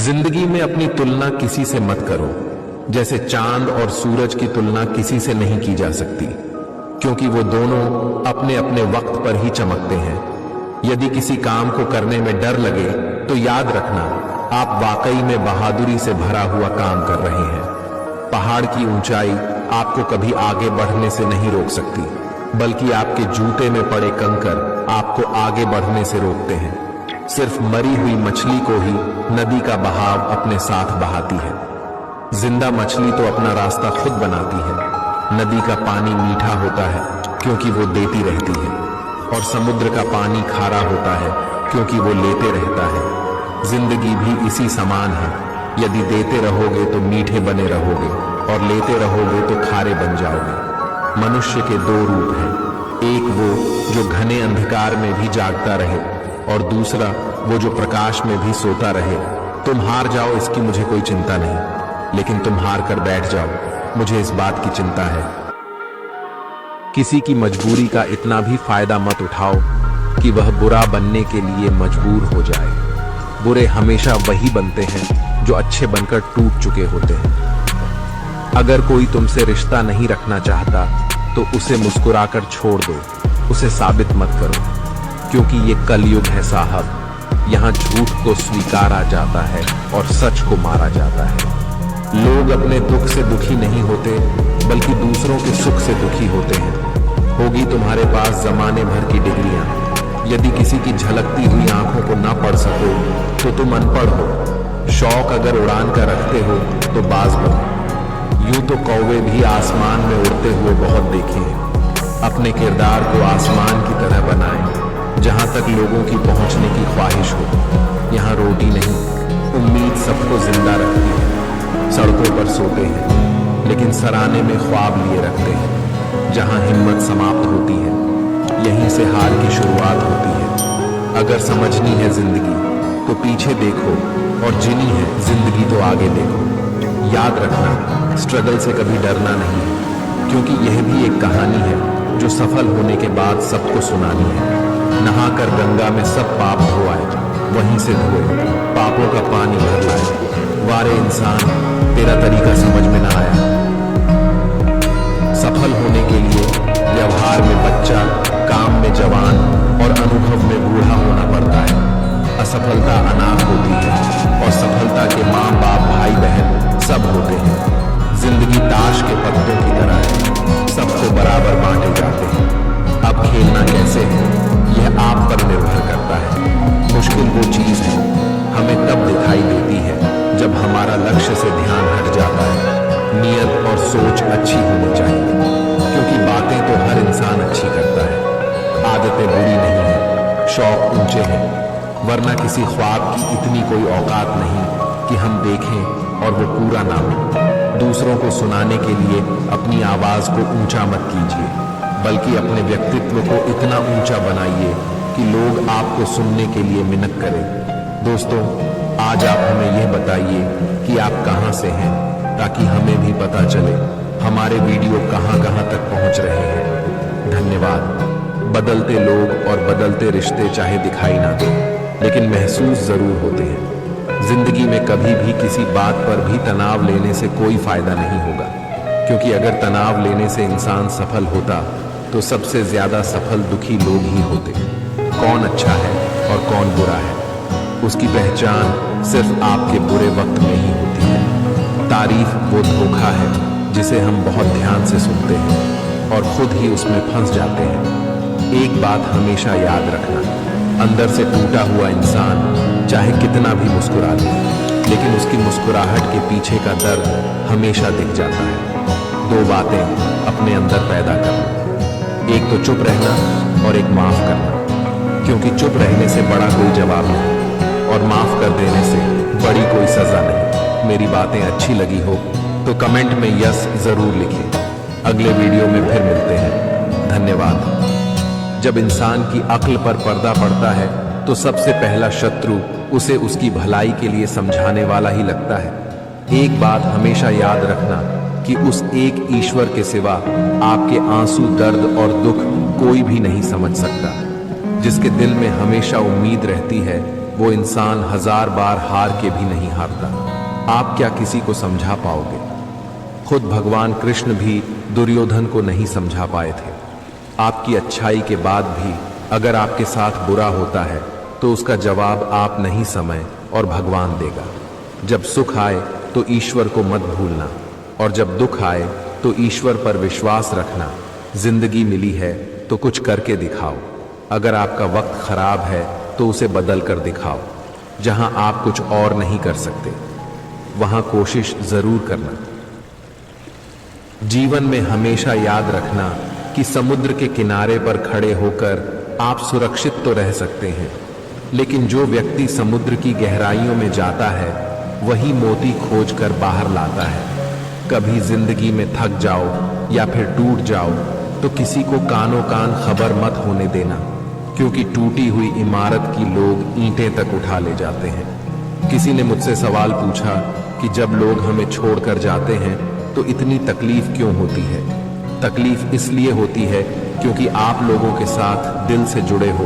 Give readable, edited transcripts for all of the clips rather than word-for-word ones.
जिंदगी में अपनी तुलना किसी से मत करो। जैसे चांद और सूरज की तुलना किसी से नहीं की जा सकती, क्योंकि वो दोनों अपने अपने वक्त पर ही चमकते हैं। यदि किसी काम को करने में डर लगे तो याद रखना, आप वाकई में बहादुरी से भरा हुआ काम कर रहे हैं। पहाड़ की ऊंचाई आपको कभी आगे बढ़ने से नहीं रोक सकती, बल्कि आपके जूते में पड़े कंकर आपको आगे बढ़ने से रोकते हैं। सिर्फ मरी हुई मछली को ही नदी का बहाव अपने साथ बहाती है। जिंदा मछली तो अपना रास्ता खुद बनाती है। नदी का पानी मीठा होता है क्योंकि वो देती रहती है, और समुद्र का पानी खारा होता है क्योंकि वो लेते रहता है। जिंदगी भी इसी समान है। यदि देते रहोगे तो मीठे बने रहोगे, और लेते रहोगे तो खारे बन जाओगे। मनुष्य के दो रूप हैं, एक वो जो घने अंधकार में भी जागता रहे, और दूसरा वो जो प्रकाश में भी सोता रहे। तुम हार जाओ इसकी मुझे कोई चिंता नहीं, लेकिन तुम हार कर बैठ जाओ, मुझे इस बात की चिंता है। किसी की मजबूरी का इतना भी फायदा मत उठाओ कि वह बुरा बनने के लिए मजबूर हो जाए। बुरे हमेशा वही बनते हैं जो अच्छे बनकर टूट चुके होते हैं। अगर कोई तुमसे रिश्ता नहीं रखना चाहता तो उसे मुस्कुराकर छोड़ दो, उसे साबित मत करो, क्योंकि ये कलयुग है साहब। यहाँ झूठ को स्वीकारा जाता है और सच को मारा जाता है। लोग अपने दुख से दुखी नहीं होते, बल्कि दूसरों के सुख से दुखी होते हैं। होगी तुम्हारे पास जमाने भर की डिग्रियां, यदि किसी की झलकती हुई आंखों को ना पढ़ सको तो तुम अनपढ़ हो। शौक अगर उड़ान का रखते हो तो बाज बनो। यूं तो कौवे भी आसमान में उड़ते हुए बहुत देखे हैं। अपने किरदार को आसमान की तरह बनाएं, जहां तक लोगों की पहुंचने की ख्वाहिश हो। यहाँ रोटी नहीं, उम्मीद सबको जिंदा रखती है। सड़कों पर सोते हैं, लेकिन सराने में ख्वाब लिए रखते हैं। जहां हिम्मत समाप्त होती है, यहीं से हार की शुरुआत होती है। अगर समझनी है जिंदगी तो पीछे देखो, और जीनी है जिंदगी तो आगे देखो। याद रखना, स्ट्रगल से कभी डरना नहीं है, क्योंकि यह भी एक कहानी है जो सफल होने के बाद सबको सुनानी है। नहाकर गंगा में सब पाप धोआए, वहीं से धोए पापों का पानी भर लाए। वारे इंसान, तेरा तरीका समझ में ना आया। सफल होने के लिए व्यवहार में बच्चा, काम में जवान और अनुभव में बूढ़ा होना पड़ता है। असफलता अनाथ होती है, और सफलता के माँ बाप भाई बहन सब होते हैं। जिंदगी ताश के पत्तों की तरह है, सबको बराबर बांटे जाते हैं। अब खेलना कैसे है यह आप पर निर्भर करता है। मुश्किल वो चीज है हमें तब दिखाई देती है जब हमारा लक्ष्य से ध्यान हट जाता है। नियत और सोच अच्छी होनी चाहिए, क्योंकि बातें तो हर इंसान अच्छी करता है। आदतें बुरी नहीं है, शौक ऊंचे हैं, वरना किसी ख्वाब की इतनी कोई औकात नहीं कि हम देखें और वो पूरा ना हो। दूसरों को सुनाने के लिए अपनी आवाज को ऊंचा मत कीजिए, बल्कि अपने व्यक्तित्व को इतना ऊंचा बनाइए कि लोग आपको सुनने के लिए मिन्नत करें। दोस्तों, आज आप हमें यह बताइए कि आप कहां से हैं, ताकि हमें भी पता चले हमारे वीडियो कहां कहां तक पहुंच रहे हैं। धन्यवाद। बदलते लोग और बदलते रिश्ते चाहे दिखाई ना दे, लेकिन महसूस जरूर होते हैं। जिंदगी में कभी भी किसी बात पर भी तनाव लेने से कोई फायदा नहीं होगा, क्योंकि अगर तनाव लेने से इंसान सफल होता तो सबसे ज्यादा सफल दुखी लोग ही होते। कौन अच्छा है और कौन बुरा है, उसकी पहचान सिर्फ आपके बुरे वक्त में ही होती है। तारीफ वो धोखा है जिसे हम बहुत ध्यान से सुनते हैं और खुद ही उसमें फंस जाते हैं। एक बात हमेशा याद रखना, अंदर से टूटा हुआ इंसान चाहे कितना भी मुस्कुरा दे, लेकिन उसकी मुस्कुराहट के पीछे का दर्द हमेशा दिख जाता है। दो बातें अपने अंदर पैदा करना, एक तो चुप रहना और एक माफ करना, क्योंकि चुप रहने से बड़ा कोई जवाब नहीं, और माफ कर देने से बड़ी कोई सजा नहीं। मेरी बातें अच्छी लगी हो तो कमेंट में यस जरूर लिखें। अगले वीडियो में फिर मिलते हैं। धन्यवाद। जब इंसान की अक्ल पर पर्दा पड़ता है तो सबसे पहला शत्रु उसे उसकी भलाई के लिए समझाने वाला ही लगता है। एक बात हमेशा याद रखना कि उस एक ईश्वर के सिवा आपके आंसू, दर्द और दुख कोई भी नहीं समझ सकता। जिसके दिल में हमेशा उम्मीद रहती है वो इंसान 1000 बार हार के भी नहीं हारता। आप क्या किसी को समझा पाओगे? खुद भगवान कृष्ण भी दुर्योधन को नहीं समझा पाए थे। आपकी अच्छाई के बाद भी अगर आपके साथ बुरा होता है तो उसका जवाब आप नहीं, समय और भगवान देगा। जब सुख आए तो ईश्वर को मत भूलना, और जब दुख आए तो ईश्वर पर विश्वास रखना। जिंदगी मिली है तो कुछ करके दिखाओ। अगर आपका वक्त खराब है तो उसे बदल कर दिखाओ। जहां आप कुछ और नहीं कर सकते वहां कोशिश जरूर करना। जीवन में हमेशा याद रखना कि समुद्र के किनारे पर खड़े होकर आप सुरक्षित तो रह सकते हैं, लेकिन जो व्यक्ति समुद्र की गहराइयों में जाता है वही मोती खोजकर बाहर लाता है। कभी जिंदगी में थक जाओ या फिर टूट जाओ तो किसी को कानों कान खबर मत होने देना, क्योंकि टूटी हुई इमारत की लोग ईंटें तक उठा ले जाते हैं। किसी ने मुझसे सवाल पूछा कि जब लोग हमें छोड़कर जाते हैं तो इतनी तकलीफ क्यों होती है? तकलीफ इसलिए होती है क्योंकि आप लोगों के साथ दिल से जुड़े हो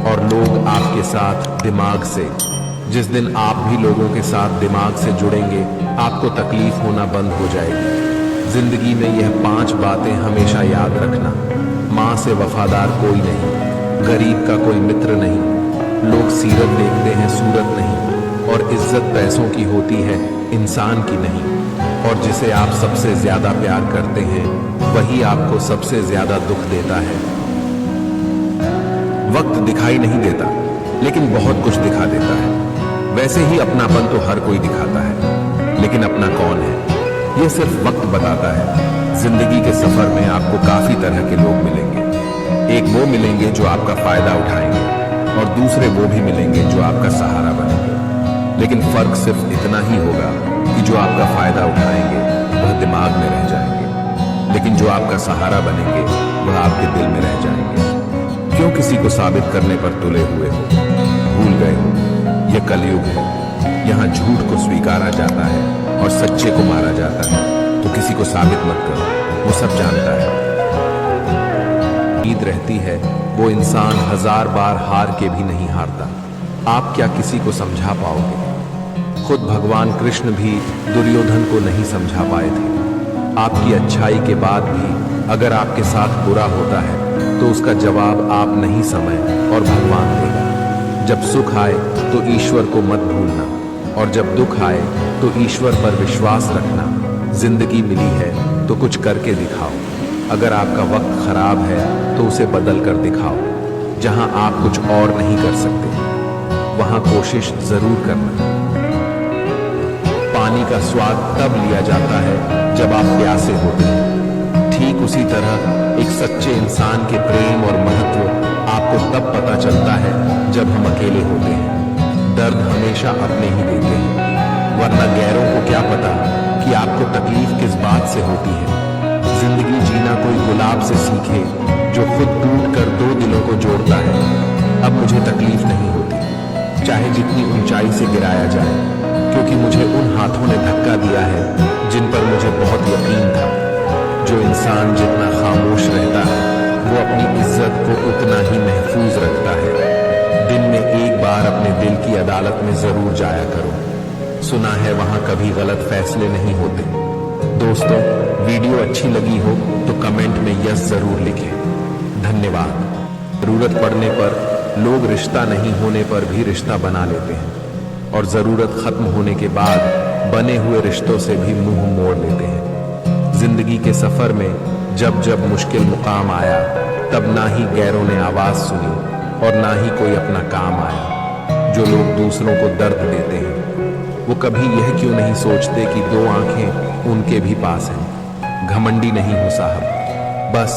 और लोग आपके साथ दिमाग से। जिस दिन आप भी लोगों के साथ दिमाग से जुड़ेंगे आपको तकलीफ होना बंद हो जाएगी। जिंदगी में यह 5 बातें हमेशा याद रखना। माँ से वफादार कोई नहीं, गरीब का कोई मित्र नहीं, लोग सीरत देखते हैं सूरत नहीं, और इज्जत पैसों की होती है इंसान की नहीं, और जिसे आप सबसे ज्यादा प्यार करते हैं वही आपको सबसे ज्यादा दुख देता है। वक्त दिखाई नहीं देता लेकिन बहुत कुछ दिखा देता है। वैसे ही अपनापन तो हर कोई दिखाता है, लेकिन अपना कौन है ये सिर्फ वक्त बताता है। जिंदगी के सफर में आपको काफी तरह के लोग मिलेंगे। एक वो मिलेंगे जो आपका फायदा उठाएंगे, और दूसरे वो भी मिलेंगे जो आपका सहारा बनेंगे। लेकिन फर्क सिर्फ इतना ही होगा कि जो आपका फायदा उठाएंगे वह दिमाग में रह जाएंगे, लेकिन जो आपका सहारा बनेंगे वह आपके दिल में रह जाएंगे। क्यों किसी को साबित करने पर तुले हुए हो? भूल गए हो यह कलयुग है। यहाँ झूठ को स्वीकारा जाता है और सच्चे को मारा जाता है। तो किसी को साबित मत करो, वो सब जानता है। उम्मीद रहती है वो इंसान 1000 बार हार के भी नहीं हारता। आप क्या किसी को समझा पाओगे? खुद भगवान कृष्ण भी दुर्योधन को नहीं समझा पाए थे। आपकी अच्छाई के बाद भी अगर आपके साथ बुरा होता है तो उसका जवाब आप नहीं, समय और भगवान देगा। जब सुख आए तो ईश्वर को मत भूलना, और जब दुख आए तो ईश्वर पर विश्वास रखना। जिंदगी मिली है तो कुछ करके दिखाओ। अगर आपका वक्त खराब है तो उसे बदल कर दिखाओ। जहां आप कुछ और नहीं कर सकते वहां कोशिश जरूर करना। पानी का स्वाद तब लिया जाता है जब आप प्यासे होते हैं। ठीक उसी तरह एक सच्चे इंसान के प्रेम और महत्व आपको तब पता चलता है जब हम अकेले होते हैं। दर्द हमेशा अपने ही देते हैं, वरना गैरों को क्या पता कि आपको तकलीफ किस बात से होती है। जिंदगी जीना कोई गुलाब से सीखे जो खुद टूट कर 2 दिलों को जोड़ता है। अब मुझे तकलीफ नहीं होती, चाहे जितनी ऊंचाई से गिराया जाए, क्योंकि मुझे उन हाथों ने धक्का दिया है जिन पर मुझे बहुत यकीन था। जो इंसान जितना खामोश रहता है वो अपनी इज्जत को उतना ही महफूज रखता है। दिन में एक बार अपने दिल की अदालत में जरूर जाया करो। सुना है वहां कभी गलत फैसले नहीं होते। दोस्तों, वीडियो अच्छी लगी हो तो कमेंट में यस जरूर लिखें। धन्यवाद। जरूरत पड़ने पर लोग रिश्ता नहीं होने पर भी रिश्ता बना लेते हैं, और जरूरत खत्म होने के बाद बने हुए रिश्तों से भी मुंह मोड़ लेते हैं। जिंदगी के सफर में जब जब मुश्किल मुकाम आया तब ना ही गैरों ने आवाज सुनी और ना ही कोई अपना काम आया। जो लोग दूसरों को दर्द देते हैं वो कभी यह क्यों नहीं सोचते कि 2 आंखें उनके भी पास हैं। घमंडी नहीं हो साहब, बस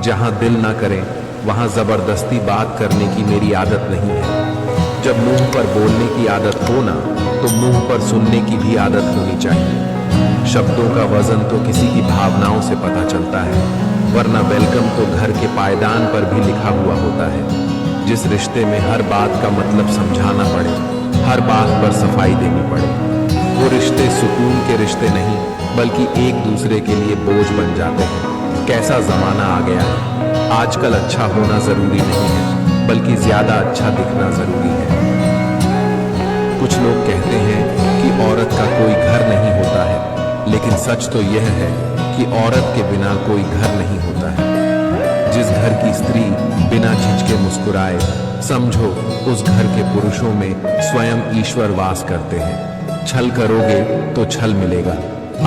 जहां दिल ना करें वहां जबरदस्ती बात करने की मेरी आदत नहीं है। जब मुंह पर बोलने की आदत हो ना तो मुंह पर सुनने की भी आदत होनी चाहिए। शब्दों का वजन तो किसी की भावनाओं से पता चलता है, वरना वेलकम तो घर के पायदान पर भी लिखा हुआ होता है। जिस रिश्ते में हर बात का मतलब समझाना पड़े, हर बात पर सफाई देनी पड़े, वो रिश्ते सुकून के रिश्ते नहीं बल्कि एक दूसरे के लिए बोझ बन जाते हैं। कैसा जमाना आ गया है। आजकल अच्छा होना जरूरी नहीं है बल्कि ज्यादा अच्छा दिखना जरूरी है। कुछ लोग कहते हैं कि औरत का कोई घर नहीं होता है, लेकिन सच तो यह है कि औरत के बिना कोई घर नहीं होता है। जिस घर की स्त्री बिना झिझके मुस्कुराए, समझो उस घर के पुरुषों में स्वयं ईश्वर वास करते हैं। छल करोगे तो छल मिलेगा,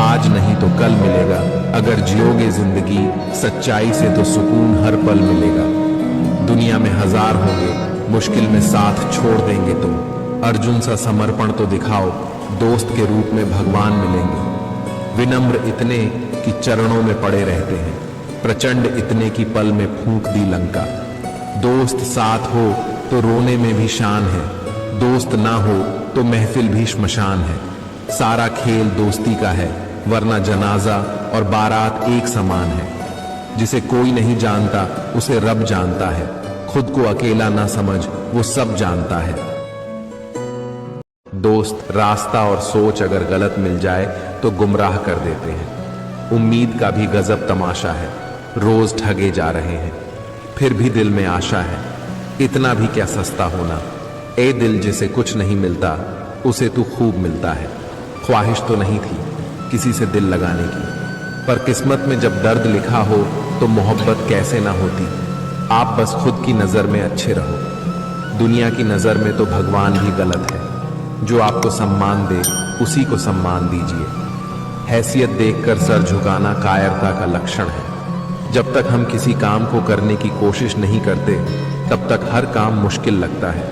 आज नहीं तो कल मिलेगा। अगर जियोगे जिंदगी सच्चाई से तो सुकून हर पल मिलेगा। दुनिया में हजार होंगे, मुश्किल में साथ छोड़ देंगे तुम। अर्जुन सा समर्पण तो दिखाओ, दोस्त के रूप में भगवान मिलेंगे। विनम्र इतने कि चरणों में पड़े रहते हैं, प्रचंड इतने की पल में फूंक दी लंका। दोस्त साथ हो तो रोने में भी शान है, दोस्त ना हो तो महफिल भी श्मशान है। सारा खेल दोस्ती का है, वरना जनाजा और बारात एक समान है। जिसे कोई नहीं जानता उसे रब जानता है, खुद को अकेला ना समझ वो सब जानता है। दोस्त, रास्ता और सोच अगर गलत मिल जाए तो गुमराह कर देते हैं। उम्मीद का भी गजब तमाशा है, रोज ठगे जा रहे हैं, फिर भी दिल में आशा है। इतना भी क्या सस्ता होना, ए दिल जिसे कुछ नहीं मिलता उसे तू खूब मिलता है। ख्वाहिश तो नहीं थी किसी से दिल लगाने की, पर किस्मत में जब दर्द लिखा हो तो मोहब्बत कैसे ना होती। आप बस खुद की नजर में अच्छे रहो, दुनिया की नजर में तो भगवान भी गलत है। जो आपको सम्मान दे उसी को सम्मान दीजिए। हैसियत देखकर सर झुकाना कायरता का लक्षण है। जब तक हम किसी काम को करने की कोशिश नहीं करते तब तक हर काम मुश्किल लगता है।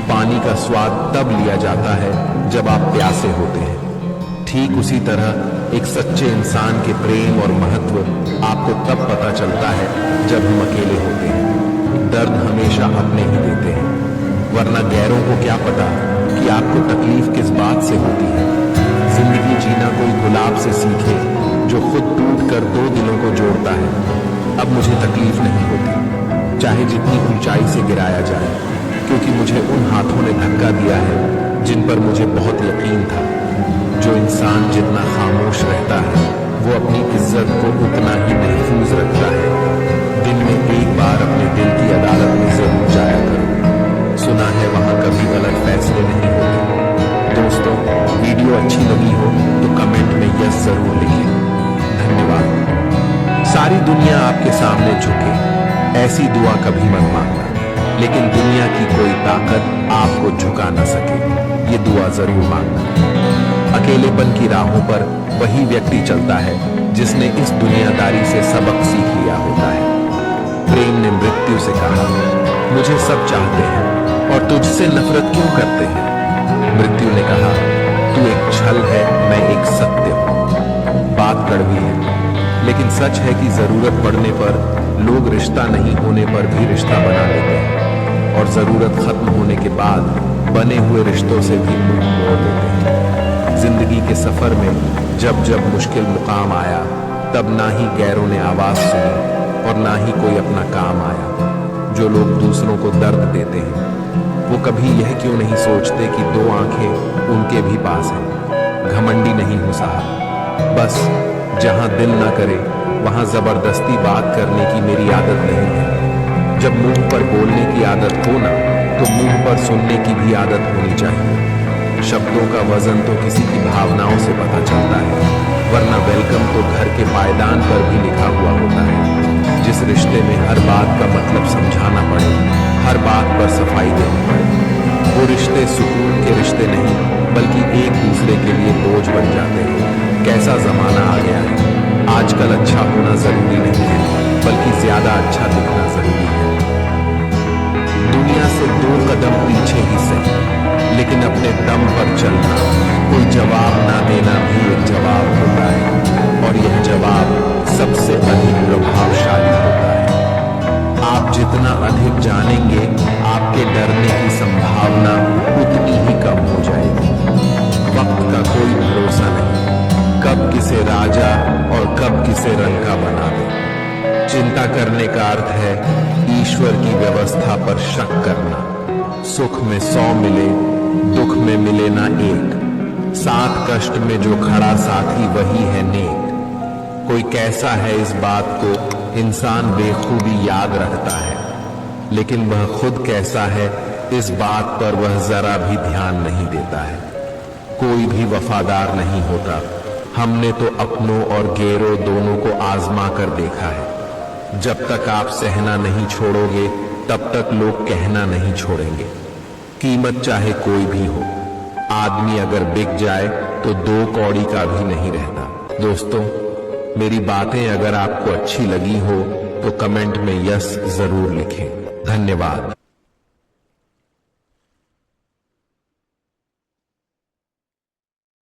पानी का स्वाद तब लिया जाता है जब आप प्यासे होते हैं। ठीक उसी तरह एक सच्चे इंसान के प्रेम और महत्व आपको तब पता चलता है जब हम अकेले होते हैं। दर्द हमेशा अपने ही देते हैं, वरना गैरों को क्या पता कि आपको तकलीफ किस बात से होती है। जिंदगी जीना कोई गुलाब से सीखे जो खुद टूट कर दो दिलों को जोड़ता है। अब मुझे तकलीफ नहीं होती, चाहे जितनी ऊंचाई से गिराया जाए, क्योंकि मुझे उन हाथों ने धक्का दिया है जिन पर मुझे बहुत यकीन था। जो इंसान जितना खामोश रहता है वो अपनी इज्जत को उतना ही महफूज रखता है। दिन में एक बार अपने दिल की अदालत में जरूर जाया करो, सुना है वहां कभी गलत फैसले नहीं होते। दोस्तों, वीडियो अच्छी लगी हो तो कमेंट में यस जरूर लिखें। धन्यवाद। सारी दुनिया आपके सामने झुके ऐसी दुआ कभी मत मांगना, लेकिन दुनिया की कोई ताकत आपको झुका ना सके ये दुआ जरूर मांगना। अकेलेपन की राहों पर वही व्यक्ति चलता है जिसने इस दुनियादारी से सबक सीख लिया होता है। प्रेम ने मृत्यु से कहा, मुझे सब चाहते हैं और तुझसे नफरत क्यों करते हैं? मृत्यु ने कहा, तू एक छल है, मैं एक सत्य हूं। बात कड़वी है, लेकिन सच है कि जरूरत पड़ने पर लोग रिश्ता नहीं होने पर भी रिश्ता बना लेते हैं, और जरूरत खत्म होने के बाद बने हुए रिश्तों से भी मुंह मोड़ लेते हैं। जिंदगी के सफर में जब जब मुश्किल मुकाम आया, तब ना ही गैरों ने आवाज सुनी और ना ही कोई अपना काम आया। जो लोग दूसरों को दर्द देते हैं वो कभी यह क्यों नहीं सोचते कि दो आंखें उनके भी पास हैं। घमंडी नहीं हो साहब, बस जहां दिल ना करे वहां जबरदस्ती बात करने की मेरी आदत नहीं है। जब मुंह पर बोलने की आदत हो ना, तो मुंह पर सुनने की भी आदत होनी चाहिए। शब्दों का वजन तो किसी की भावनाओं से पता चलता है, वरना वेलकम तो घर के पायदान पर भी लिखा हुआ होता है। जिस रिश्ते में हर बात का मतलब समझाना पड़े, हर बात पर सफाई देनी पड़े, वो रिश्ते सुकून के रिश्ते नहीं बल्कि एक दूसरे के लिए बोझ बन जाते हैं। कैसा जमाना आ गया है, आजकल अच्छा होना जरूरी नहीं है बल्कि ज्यादा अच्छा दिखना जरूरी है। दुनिया से 2 कदम पीछे ही सही, लेकिन अपने दम पर चलना, कोई जवाब ना देना भी एक जवाब होता है, और यह जवाब सबसे अधिक प्रभावशाली होता है। आप जितना अधिक जानेंगे, आपके डरने की संभावना उतनी ही कम हो जाएगी। वक्त का कोई भरोसा नहीं, कब किसे राजा और कब किसे रंका बना दे। चिंता करने का अर्थ है ईश्वर की व्यवस्था पर शक करना। सुख में 100 मिले, दुख में मिले ना एक। साथ कष्ट में जो खड़ा साथी वही है नेक। कोई कैसा है इस बात को इंसान बेखूबी याद रखता है, लेकिन वह खुद कैसा है इस बात पर वह जरा भी ध्यान नहीं देता है। कोई भी वफादार नहीं होता। हमने तो अपनों और गैरों दोनों को आजमा कर देखा है। जब तक आप सहना नहीं छोड़ोगे तब तक लोग कहना नहीं छोड़ेंगे। कीमत चाहे कोई भी हो, आदमी अगर बिक जाए तो 2 कौड़ी का भी नहीं रहता। दोस्तों, मेरी बातें अगर आपको अच्छी लगी हो तो कमेंट में यस जरूर लिखें। धन्यवाद।